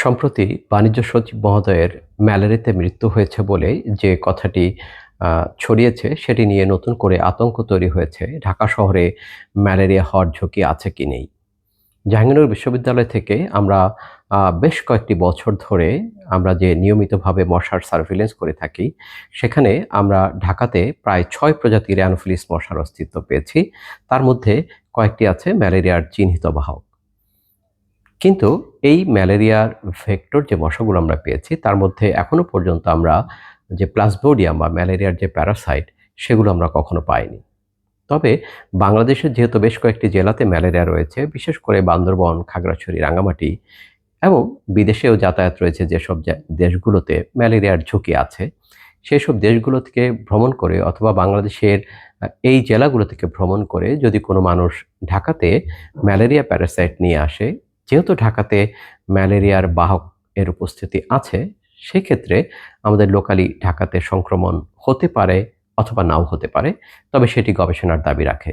সম্প্রতি বাণিজ্য সচিব মহোদয়ের ম্যালেরিয়াতে মৃত্যু হয়েছে বলে যে কথাটি ছড়িয়েছে সেটি নিয়ে নতুন করে আতঙ্ক তৈরি হয়েছে। ঢাকা শহরে ম্যালেরিয়া হওয়ার ঝুঁকি আছে কি নেই? জাহাঙ্গীরনগর বিশ্ববিদ্যালয় থেকে আমরা বেশ কয়েকটি বছর ধরে আমরা যে নিয়মিতভাবে মশার সার্ভিলেন্স করে থাকি, সেখানে আমরা ঢাকাতে প্রায় ৬ প্রজাতির অ্যানোফিলিস মশার অস্তিত্ব পেয়েছি। তার মধ্যে কয়েকটি আছে ম্যালেরিয়ার চিহ্নিত বাহক। কিন্তু এই ম্যালেরিয়ার ভেক্টর যে মশাগুলো আমরা পেয়েছি তার মধ্যে এখনো পর্যন্ত আমরা যে প্লাজমোডিয়াম বা ম্যালেরিয়ার যে প্যারাসাইট সেগুলো আমরা কখনো পাইনি। তবে বাংলাদেশের যেহেতু বেশ কয়েকটি জেলাতে ম্যালেরিয়া রয়েছে, বিশেষ করে বান্দরবন, খাগড়াছড়ি, রাঙামাটি এবং বিদেশেও যাতায়াত রয়েছে যেসব দেশগুলোতে ম্যালেরিয়ার ঝুঁকি আছে, সেসব দেশগুলো থেকে ভ্রমণ করে অথবা বাংলাদেশের এই জেলাগুলো থেকে ভ্রমণ করে যদি কোনো মানুষ ঢাকাতে ম্যালেরিয়া প্যারাসাইট নিয়ে আসে, যেহেতু ঢাকাতে ম্যালেরিয়ার বাহক এর উপস্থিতি আছে, সেক্ষেত্রে আমাদের লোকালি ঢাকাতে সংক্রমণ হতে পারে অথবা নাও হতে পারে। তবে সেটি গবেষণার দাবি রাখে।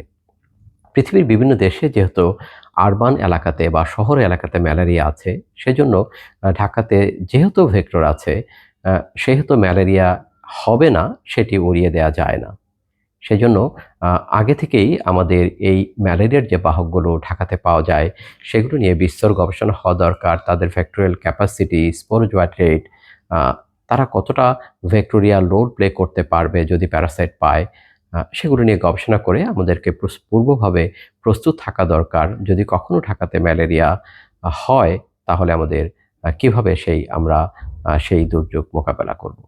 পৃথিবীর বিভিন্ন দেশে যেহেতু আরবান এলাকাতে বা শহর এলাকাতে ম্যালেরিয়া আছে, সেজন্য ঢাকাতে যেহেতু ভেক্টর আছে, সেহেতু ম্যালেরিয়া হবে না সেটি উড়িয়ে দেয়া যায় না। সেজন্য আ আগে থেকেই আমাদের এই ম্যালেরিয়ার যে বাহকগুলো ঢাকাতে পাওয়া যায়, সেগুলো নিয়ে বিস্তর গবেষণা হওয়া দরকার। তাদের ভেক্টোরিয়াল ক্যাপাসিটি, স্পোরোজোয়েট রেট, আ তারা কতটা ভেক্টোরিয়াল রোল প্লে করতে পারবে যদি প্যারাসাইট পায়, সেগুলো নিয়ে গবেষণা করে আমাদেরকে পূর্বভাবে প্রস্তুত থাকা দরকার। যদি কখনো ঢাকাতে ম্যালেরিয়া হয়, তাহলে আমাদের কিভাবে আমরা সেই দুর্যোগ মোকাবেলা করব।